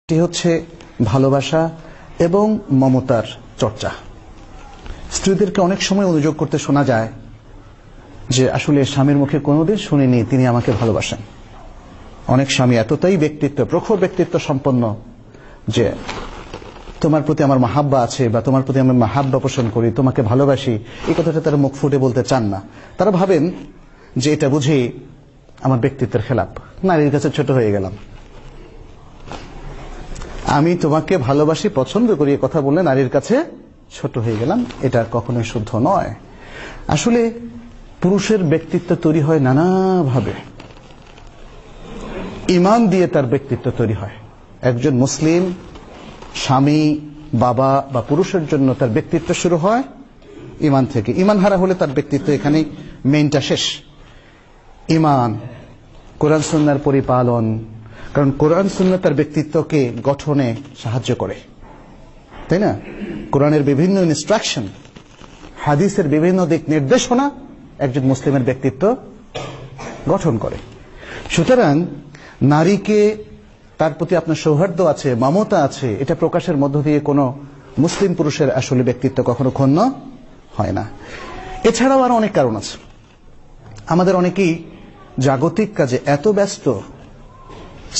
এটি হচ্ছে ভালোবাসা এবং মমতার চর্চা। স্ত্রীদেরকে অনেক সময় অনুযোগ করতে শোনা যায় যে আসলে স্বামীর মুখে কোনোদিন শুনিনি তিনি আমাকে ভালোবাসেন। অনেক স্বামী এতটাই প্রখর ব্যক্তিত্ব সম্পন্ন যে তোমার প্রতি আমার মাহাব্বা আছে বা তোমার প্রতি আমি মাহাব্বা পোষণ করি, তোমাকে ভালোবাসি, এই কথাটা তারা মুখ ফুটে বলতে চান না। তারা ভাবেন যে এটা বুঝি আমার ব্যক্তিত্বের খেলাপ, নারীর কাছে ছোট হয়ে গেলাম। আমি তোমাকে ভালোবাসি, পছন্দ করি, কথা বললে নারীর কাছে ছোট হয়ে গেলাম, এটা কখনোই শুদ্ধ নয়। আসলে পুরুষের ব্যক্তিত্ব তৈরি হয় নানাভাবে। ঈমান দিয়ে তার ব্যক্তিত্ব তৈরি হয়। একজন মুসলিম স্বামী, বাবা বা পুরুষের জন্য তার ব্যক্তিত্ব শুরু হয় ঈমান থেকে। ঈমান হারা হলে তার ব্যক্তিত্ব এখানেই মেইনটা শেষ। ঈমান, কোরআন সুন্নাহর পরিপালন, কারণ কোরআন সুন্নাহ তার ব্যক্তিত্বকে গঠনে সাহায্য করে, তাই না? কোরআনের বিভিন্ন ইনস্ট্রাকশন, হাদিসের বিভিন্ন দিক নির্দেশনা একজন মুসলিমের ব্যক্তিত্ব গঠন করে। সুতরাং নারীকে তার প্রতি আপনার সৌহার্দ্য আছে, মমতা আছে, এটা প্রকাশের মধ্য দিয়ে কোনো মুসলিম পুরুষের আসলে ব্যক্তিত্ব কখনো ক্ষুণ্ণ হয় না। এছাড়াও আরো অনেক কারণ আছে। আমাদের অনেকেই জাগতিক কাজে এত ব্যস্ত,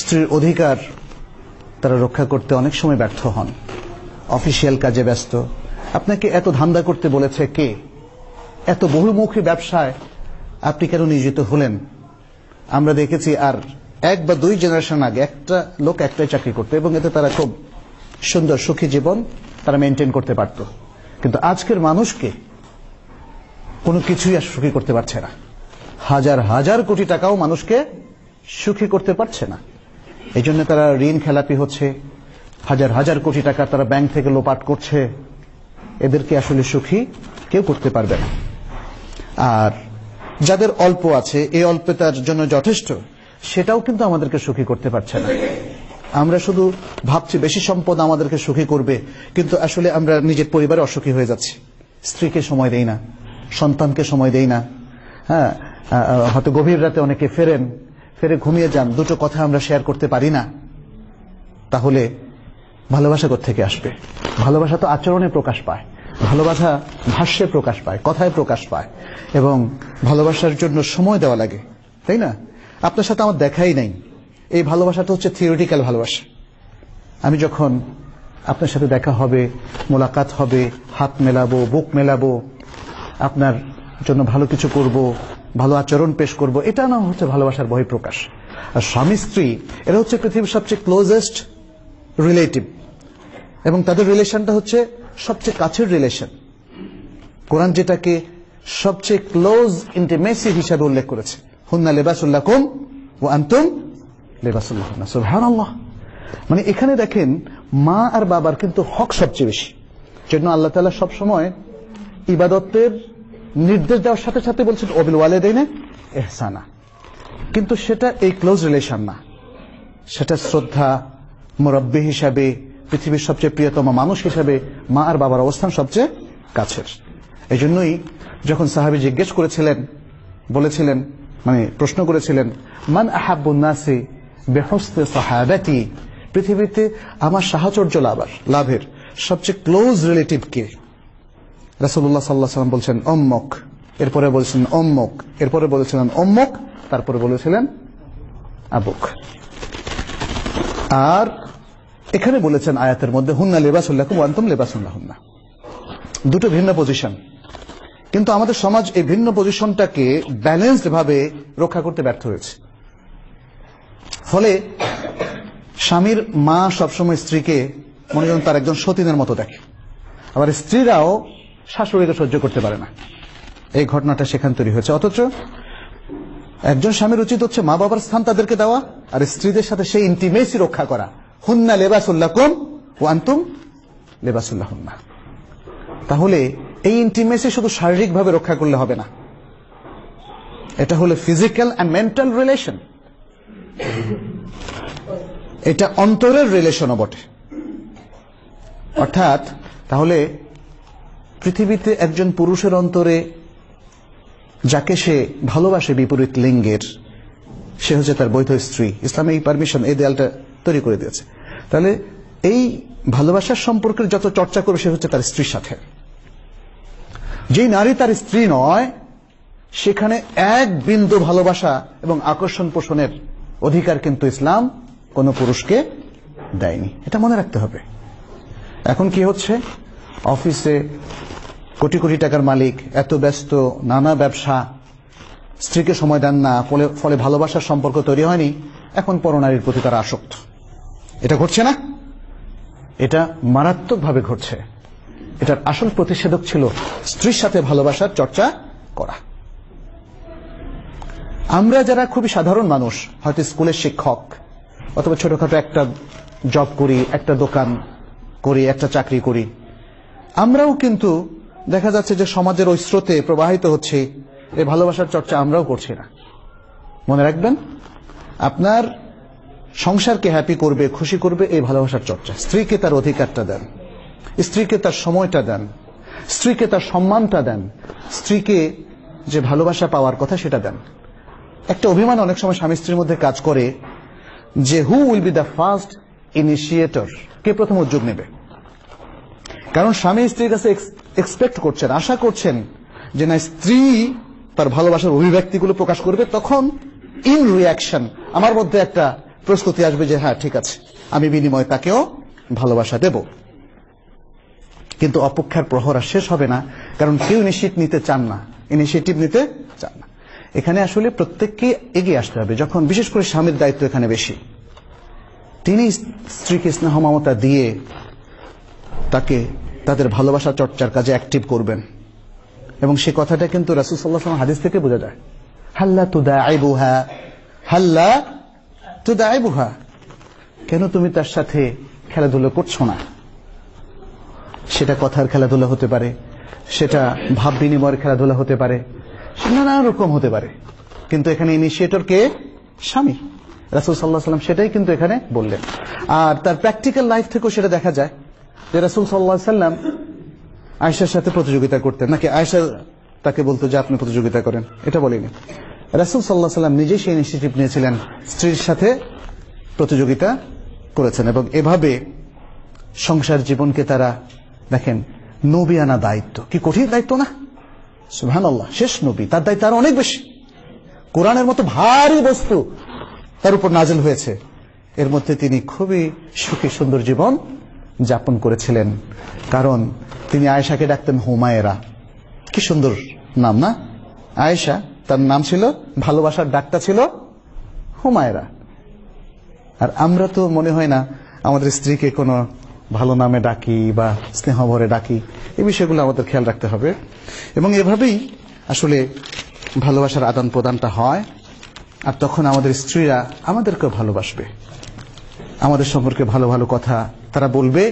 স্ত্রীর অধিকার তারা রক্ষা করতে অনেক সময় ব্যর্থ হন। অফিসিয়াল কাজে ব্যস্ত। আপনাকে এত ধান্দা করতে বলেছে কে? এত বহুমুখী ব্যবসায় আপনি কেন নিয়োজিত হলেন? আমরা দেখেছি আর এক বা দুই জেনারেশন আগে একটা লোক একটাই চাকরি করতো এবং এতে তারা খুব সুন্দর সুখী জীবন তারা মেনটেন করতে পারত। কিন্তু আজকের মানুষকে কোনো কিছুই আর সুখী করতে পারছে না। হাজার হাজার কোটি টাকাও মানুষকে সুখী করতে পারছে না। এই জন্য তারা ঋণ খেলাপি হচ্ছে, হাজার হাজার কোটি টাকা তারা ব্যাংক থেকে লোপাট করছে। এদেরকে আসলে সুখী কেউ করতে পারবে না। আর যাদের অল্প আছে, এই অল্পতার জন্য যথেষ্ট, সেটাও কিন্তু আমাদেরকে সুখী করতে পারছে না। আমরা শুধু ভাবছি বেশি সম্পদ আমাদেরকে সুখী করবে, কিন্তু আসলে আমরা নিজের পরিবারে অসুখী হয়ে যাচ্ছি। স্ত্রীকে সময় দেই না, সন্তানকে সময় দেই না। হ্যাঁ, হয়তো গভীর রাতে অনেকে ফেরে ঘুমিয়ে যান, দুটো কথা আমরা শেয়ার করতে পারি না। তাহলে ভালোবাসা কোত্থেকে আসবে? ভালোবাসা তো আচরণে প্রকাশ পায়, ভালোবাসা ভাষ্যে প্রকাশ পায়, কথায় প্রকাশ পায়, এবং ভালোবাসার জন্য সময় দেওয়া লাগে, তাই না? আপনার সাথে আমার দেখাই নাই, এই ভালোবাসাটা হচ্ছে থিওরিটিক্যাল ভালোবাসা। আমি যখন আপনার সাথে দেখা হবে, মোলাকাত হবে, হাত মেলাবো, বুক মেলাবো, আপনার জন্য ভালো কিছু করব, ভালো আচরণ পেশ করব, এটা না হচ্ছে ভালোবাসার বহিঃপ্রকাশ। আর স্বামী স্ত্রী এরা হচ্ছে পৃথিবীর সবচেয়ে ক্লোজেস্ট রিলেটিভ, এবং তাদের রিলেশনটা হচ্ছে সবচেয়ে কাছের রিলেশন। কোরআন যেটাকে সবচেয়ে ক্লোজ ইন্টিমেসি হিসাবে উল্লেখ করেছে, হুন্না লিবাসুল লাকুম ওয়া আনতুম লিবাসুল লাহুন্না। সুবহানাল্লাহ। মানে এখানে দেখেন মা আর বাবার কিন্তু হক সবচেয়ে বেশি। জন্য আল্লাহ তাআলা সব সময় ইবাদতের নির্দেশ দেওয়ার সাথে সাথে বলছেন ওয়াবিল ওয়ালিদাইনি ইহসানা। কিন্তু সেটা এই ক্লোজ রিলেশন না, সেটা শ্রদ্ধা, মুরব্বি হিসাবে, পৃথিবীর সবচেয়ে প্রিয়তম মানুষ হিসাবে মা আর বাবার অবস্থান সবচেয়ে কাছের। এই জন্যই যখন সাহাবী জিজ্ঞেস করেছিলেন, বলেছিলেন, মানে প্রশ্ন করেছিলেন, মান আহাব্বুন নাসি বিহুসনি সাহাবাতি, পৃথিবীতে আমার সাহচর্য লাভের সবচেয়ে ক্লোজ রিলেটিভ কে? রাসূলুল্লাহ সাল্লাল্লাহু আলাইহি ওয়াসাল্লাম বলছেন উম্মুক, এরপরে বলেছিলেন উম্মুক, এরপরে বলেছিলেন উম্মুক, তারপরে বলেছিলেন আবুক। আর এখানে বলেছেন আয়াতের মধ্যে হুন্না লিবাসুল লাকুম ওয়া আনতুম লিবাসুল লাহুন্না। দুটো ভিন্ন পজিশন, কিন্তু আমাদের সমাজ এই ভিন্ন পজিশনটাকে ব্যালেন্সড ভাবে রক্ষা করতে ব্যর্থ হয়েছে। ফলে স্বামীর মা সবসময় স্ত্রীকে মনে করেন তার একজন সতীনের মতো দেখে, আবার স্ত্রীরাও শাশুড়িকে সহ্য করতে পারে না। এই ঘটনাটা সেখান তৈরি হয়েছে। অথচ একজন স্বামীর উচিত হচ্ছে মা বাবার স্থান তাদেরকে দেওয়া, আর স্ত্রীদের সাথে সেই ইন্টিমেসি রক্ষা করা। হুন্না লিবাসুল লাকুম ওয়া আনতুম লিবাসুল লাহুন্না। তাহলে এই ইন্টিমেসি শুধু শারীরিকভাবে রক্ষা করলে হবে না, এটা হলো ফিজিক্যাল এন্ড মেন্টাল রিলেশন, এটা অন্তরের রিলেশনও বটে। অর্থাৎ তাহলে পৃথিবীতে একজন পুরুষের অন্তরে যাকে সে ভালোবাসে বিপরীত লিঙ্গের, সে হচ্ছে তার বৈধ স্ত্রী। ইসলামে এই পারমিশন, এই দেয়ালটা তৈরি করে দিয়েছে। তাহলে এই ভালোবাসার সম্পর্কের যত চর্চা করবে সে হচ্ছে তার স্ত্রীর সাথে। যেই নারী তার স্ত্রী নয় সেখানে এক বিন্দু ভালোবাসা এবং আকর্ষণ পোষণের অধিকার কিন্তু ইসলাম কোন পুরুষকে দেয়নি, এটা মনে রাখতে হবে। এখন কি হচ্ছে, অফিসে কোটি কোটি টাকার মালিক, এত ব্যস্ত, নানা ব্যবসা, স্ত্রীকে সময় দেন না, ফলে ভালোবাসার সম্পর্ক তৈরি হয়নি, এখন পরনারীর প্রতি তারা আসক্ত। এটা ঘটছে না? এটা মারাত্মকভাবে ঘটছে। এটার আসল প্রতিষেধক ছিল স্ত্রীর সাথে ভালোবাসার চর্চা করা। আমরা যারা খুবই সাধারণ মানুষ, হয়তো স্কুলের শিক্ষক অথবা ছোটখাটো একটা জব করি, একটা দোকান করি, একটা চাকরি করি, আমরাও কিন্তু দেখা যাচ্ছে যে সমাজের ওই স্রোতে প্রবাহিত হচ্ছে, এই ভালোবাসার চর্চা আমরাও করছি না। মনে রাখবেন, আপনার সংসারকে হ্যাপি করবে, খুশি করবে এই ভালোবাসার চর্চা। স্ত্রীকে তার অধিকারটা দেন, স্ত্রীকে তার সময়টা দেন, স্ত্রীকে তার সম্মানটা দেন, স্ত্রীকে যে ভালোবাসা পাওয়ার কথা সেটা দেন। একটা অভিমান অনেক সময় স্বামী স্ত্রীর মধ্যে কাজ করে যে who will be the first initiator, কে প্রথম উদ্যোগ নেবে। কারণ স্বামী স্ত্রীর কাছে এক্সপেক্ট করছেন, আশা করছেন যে না, স্ত্রী তার ভালোবাসার অভিব্যক্তিগুলো প্রকাশ করবে, তখন ইন রিয়াকশন আমার মধ্যে একটা প্রস্তুতি আসবে যে হ্যাঁ ঠিক আছে, আমি বিনিময়ে তাকেও ভালোবাসা দেব। কিন্তু অপেক্ষার প্রহর আর শেষ হবে না, কারণ কেউ ইনিশিয়েটিভ নিতে চান না। এখানে আসলে প্রত্যেককে এগিয়ে আসতে হবে। যখন বিশেষ করে স্বামীর দায়িত্ব এখানে বেশি, তিনি স্ত্রীকে স্নেহ মমতা দিয়ে তাকে তাদের ভালোবাসা চর্চার কাজে অ্যাক্টিভ করবেন। এবং সে কথাটা কিন্তু রাসূল সাল্লাল্লাহু আলাইহি ওয়াসাল্লাম হাদিস থেকে বোঝা যায়। হাল্লা তুদাইবুহা, হাল্লা তুদাইবুহা, কেন তুমি তার সাথে খেলাধুলা করছো না? সেটা কথার খেলাধুলা হতে পারে, সেটা ভাব বিনিময়ের খেলাধুলা হতে পারে, নানা রকম হতে পারে, কিন্তু এখানে ইনিশিয়েটর কে? স্বামী। রাসূল সাল্লাল্লাহু আলাইহি ওয়াসাল্লাম সেটাই কিন্তু এখানে বললেন। আর তার প্র্যাকটিক্যাল লাইফ থেকেও সেটা দেখা যায় যে রাসূল সাল্লাল্লাহু আলাইহি ওয়াসাল্লাম আয়েশার সাথে প্রতিযোগিতা করতেন, নাকি আয়েশা তাকে বলতো যে আপনি প্রতিযোগিতা করেন, এটা বলেনি। রাসূল সাল্লাল্লাহু আলাইহি ওয়াসাল্লাম নিজেই সেই ইনিশিয়েটিভ নিয়েছিলেন, স্ত্রীর সাথে প্রতিযোগিতা করেছেন। এবং এভাবে সংসার জীবনকে তারা, দেখেন, নবিয়ানা দায়িত্ব, কি কঠিন দায়িত্ব না? সুবহানাল্লাহ, শেষ নবী, তার দায়িত্ব আরো অনেক বেশি। কোরআনের মতো ভারী বস্তু তার উপর নাজিল হয়েছে, এর মধ্যে তিনি খুবই সুখী সুন্দর জীবন যাপন করেছিলেন। কারণ তিনি আয়েশাকে ডাকতেন হুমায়রা, কি সুন্দর নাম না? আয়েশা তার নাম ছিল, ভালোবাসার ডাকটা ছিল হুমায়রা। আর আমরা তো মনে হয় না আমাদের স্ত্রীকে কোনো ভালো নামে ডাকি বা স্নেহ ভরে ডাকি, এই বিষয়গুলো আমাদের খেয়াল রাখতে হবে। এবং এভাবেই আসলে ভালোবাসার আদান প্রদানটা হয়। আর তখন আমাদের স্ত্রীরা আমাদেরকেও ভালোবাসবে, আমাদের সম্পর্কে ভালো ভালো কথা তারা বলবে।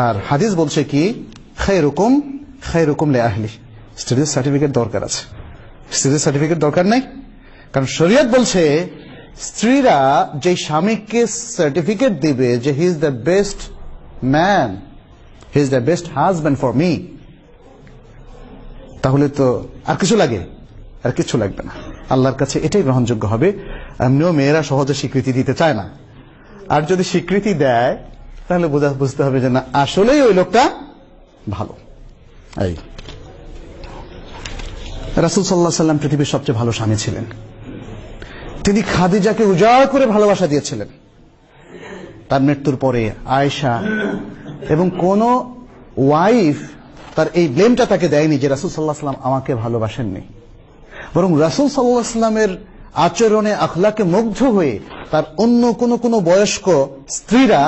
আর হাদিস বলছে কি, খায়রুকুম খায়রুকুম লিআহলি, স্ত্রীদের সার্টিফিকেট দরকার আছে। স্ত্রীদের সার্টিফিকেট দরকার নাই, কারণ শরীয়ত বলছে স্ত্রীরা যে স্বামীকে সার্টিফিকেট দিবে যে he is the best man, he is the best husband for me, তাহলে তো আর কিছু লাগে? আর কিছু লাগবে না, আল্লাহর কাছে এটাই গ্রহণযোগ্য হবে। এমনিও মেয়েরা সহজে স্বীকৃতি দিতে চায় না, আর যদি স্বীকৃতি দেয় তাহলে বুঝতে হবে যে না, আসলেই ওই লোকটা ভালো। এই রাসূল সাল্লাল্লাহু আলাইহি ওয়াসাল্লাম পৃথিবীর সবচেয়ে ভালো স্বামী ছিলেন। তিনি খাদিজাকে উজাড় করে ভালোবাসা দিয়েছিলেন তার মৃত্যুর পরে। আয়েশা এবং কোন ওয়াইফ তার এই ব্লেমটা তাকে দেয়নি যে রাসূল সাল্লাল্লাহু আলাইহি ওয়াসাল্লাম আমাকে ভালোবাসেননি, বরং রাসূল সাল্লাল্লাহু আলাইহি ওয়াসাল্লামের আচরণে আখলাকে মুগ্ধ হয়ে তার অন্য কোন বয়স্ক স্ত্রীরা,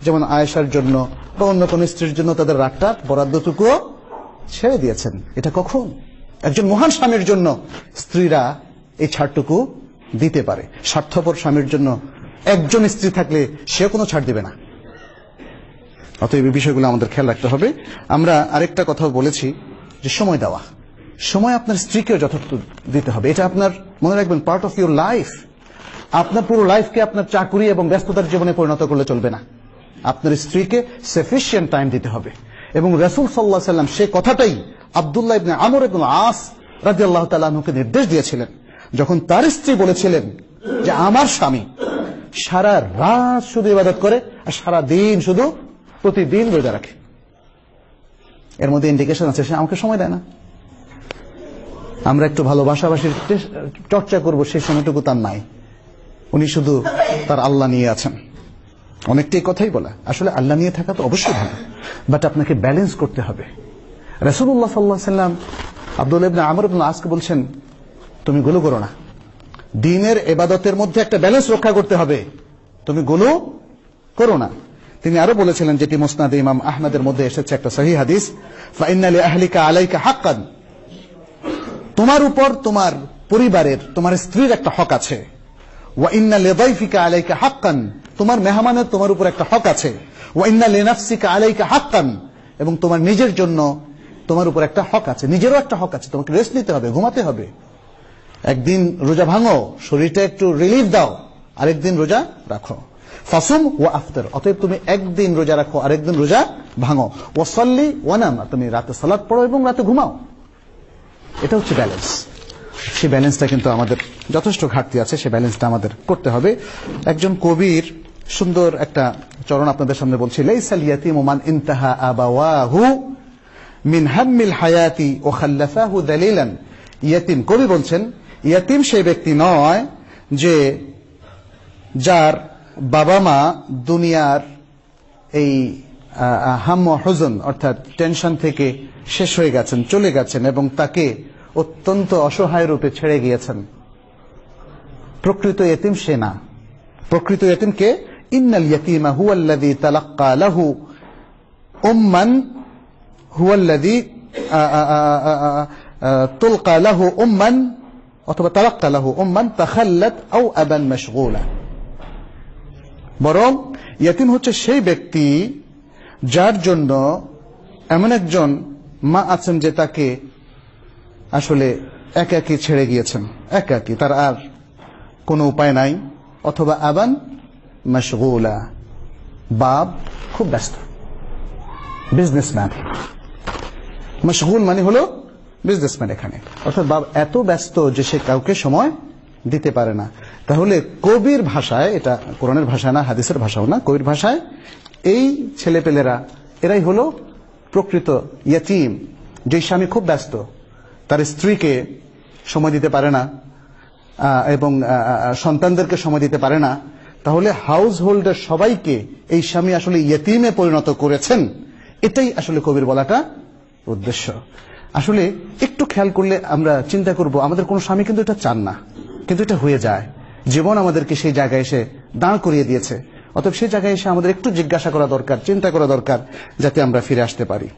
যেমন আয়েশার জন্য বা অন্য কোন স্ত্রীর জন্য, তাদের রাগটা বরাদ্দটুকুও ছেড়ে দিয়েছেন। এটা কখন একজন মহান স্বামীর জন্য স্ত্রীরা এই ছাড়টুকু দিতে পারে। স্বার্থপর স্বামীর জন্য একজন স্ত্রী থাকলে সে কোনো ছাড় দিবে না। অতএব এই বিষয়গুলো আমাদের খেয়াল রাখতে হবে। আমরা আরেকটা কথা বলেছি যে সময় দেওয়া, সময় আপনার স্ত্রীকেও যথার্থ দিতে হবে। এটা আপনার, মনে রাখবেন, পার্ট অফ ইউর লাইফ। আপনার পুরো লাইফকে আপনার চাকুরি এবং ব্যস্ততার জীবনে পরিণত করলে চলবে না। আপনার স্ত্রীকে সাফিসিয়েন্ট টাইম দিতে হবে। এবং রাসূল সাল্লাল্লাহু আলাইহি ওয়াসাল্লাম সে কথাটাই আব্দুল্লাহ ইবনে আমর ইবনে আস রাদিয়াল্লাহু তাআলা আনহুকে নির্দেশ দিয়েছিলেন, যখন তার স্ত্রী বলেছিলেন যে আমার স্বামী সারা রাত শুধু ইবাদত করে আর সারা দিন শুধু প্রতিদিন রোজা রাখে। এর মধ্যে ইন্ডিকেশন আছে সে আমাকে সময় দেয় না। আমরা একটু ভালোবাসাবাসির চর্চা করব সেই সময়টুকু তার নাই, উনি শুধু তার আল্লাহ নিয়ে আছেন। অনেকটাই কথাই বলা, আসলে আল্লাহ নিয়ে থাকা তো অবশ্যই ভালো, বাট আপনাকে ব্যালেন্স করতে হবে। রাসূলুল্লাহ সাল্লাল্লাহু আলাইহি ওয়াসাল্লাম আব্দুল্লাহ ইবনে আমর ইবনে আসকে বলছেন, তুমি গুলো করো না, দ্বীনের ইবাদতের মধ্যে একটা ব্যালেন্স রক্ষা করতে হবে, তুমি গুলো করো না। তিনি আরো বলেছিলেন, যেটি মুসনাদে ইমাম আহমদের মধ্যে এসেছে একটা সহিহ হাদিস, ফাইন্না লিআহলিকা আলাইকা হাক্কান, তোমার উপর তোমার পরিবারের তোমার স্ত্রীর একটা হক আছে। ওয়া ইন্না লিদাইফিকা আলাইকা হাক্কান, তোমার মেহমানের তোমার উপর একটা হক আছে। ওয়া ইন্না লিনাফসিকা আলাইকা হাক্কান, এবং তোমার নিজের জন্য তোমার উপর একটা হক আছে, নিজেরও একটা হক আছে, তোমাকে রেস্ট নিতে হবে, ঘুমাতে হবে। একদিন রোজা ভাঙো, শরীরটা একটু রিলিফ দাও, আরেকদিন রোজা রাখো। ফাসুম ওয়া আফতার, অতএব তুমি একদিন রোজা রাখো আরেকদিন রোজা ভাঙো। ওয়া সাল্লি ওয়া নাম, তুমি রাতে সালাত পড়ো এবং রাতে ঘুমাও। এটা হচ্ছে ব্যালেন্স। সেই ব্যালেন্সটা কিন্তু আমাদের যথেষ্ট ঘাটতি আছে, সেই ব্যালেন্সটা আমাদের করতে হবে। একজন কবির সুন্দর একটা চরণ আপনাদের সামনে বলছি, লাইসাল ইয়াতীমু মান ইনতাহা আবাওয়াহু মিন হাম্মিল হায়াতি ওয়া খাল্লাফাহু দালিলান। ইয়াতীম, কবি বলছেন, ইয়াতীম সেই ব্যক্তি নয় যে যার বাবা মা দুনিয়ার এই হাম ও হুজন অর্থাৎ টেনশন থেকে শেষ হয়ে গেছেন, চলে গেছেন এবং তাকে অত্যন্ত অসহায় রূপে ছেড়ে গিয়েছেন। প্রকৃত ইয়েতিম সে না। প্রকৃত ইয়েতিম কে? ইন্নাল ইয়াতীমা হুয়াল্লাযী তালাক্কা লাহু উম্মান হুয়াল্লাযী তুলকা লাহু উম্মান অথবা তালাক্কা লাহু উম্মান তাখাল্লাত আও আবান মাশগুলা। বরং ইয়েতিম হচ্ছে সেই ব্যক্তি যার জন্য এমন একজন মা আছেন যে তাকে আসলে একাকী ছেড়ে গিয়েছেন, একাকী, তার আর কোনো উপায় নাই। অথবা আবান মাশগুলা, বাপ খুব ব্যস্ত, বিজনেসম্যান। মাশগুল মানে হলো বিজনেসম্যান এখানে, অর্থাৎ বাপ এত ব্যস্ত যে সে কাউকে সময় দিতে পারে না। তাহলে কবির ভাষায়, এটা কোরআনের ভাষা না, হাদিসের ভাষাও না, কবির ভাষায় এই ছেলেপেলেরা এরাই হলো প্রকৃত ইয়াতীম। যে স্বামী খুব ব্যস্ত, তার স্ত্রীকে সময় দিতে পারে না এবং সন্তানদেরকে সময় দিতে পারে না, তাহলে হাউস হোল্ডের সবাইকে এই স্বামী আসলে ইয়েতিমে পরিণত করেছেন। এটাই আসলে কবির বলাটা উদ্দেশ্য। আসলে একটু খেয়াল করলে আমরা চিন্তা করব, আমাদের কোন স্বামী কিন্তু এটা চান না, কিন্তু এটা হয়ে যায়। জীবন আমাদেরকে সেই জায়গায় এসে দাঁড় করিয়ে দিয়েছে। অতএব সেই জায়গায় এসে আমাদের একটু জিজ্ঞাসা করা দরকার, চিন্তা করা দরকার, যাতে আমরা ফিরে আসতে পারি।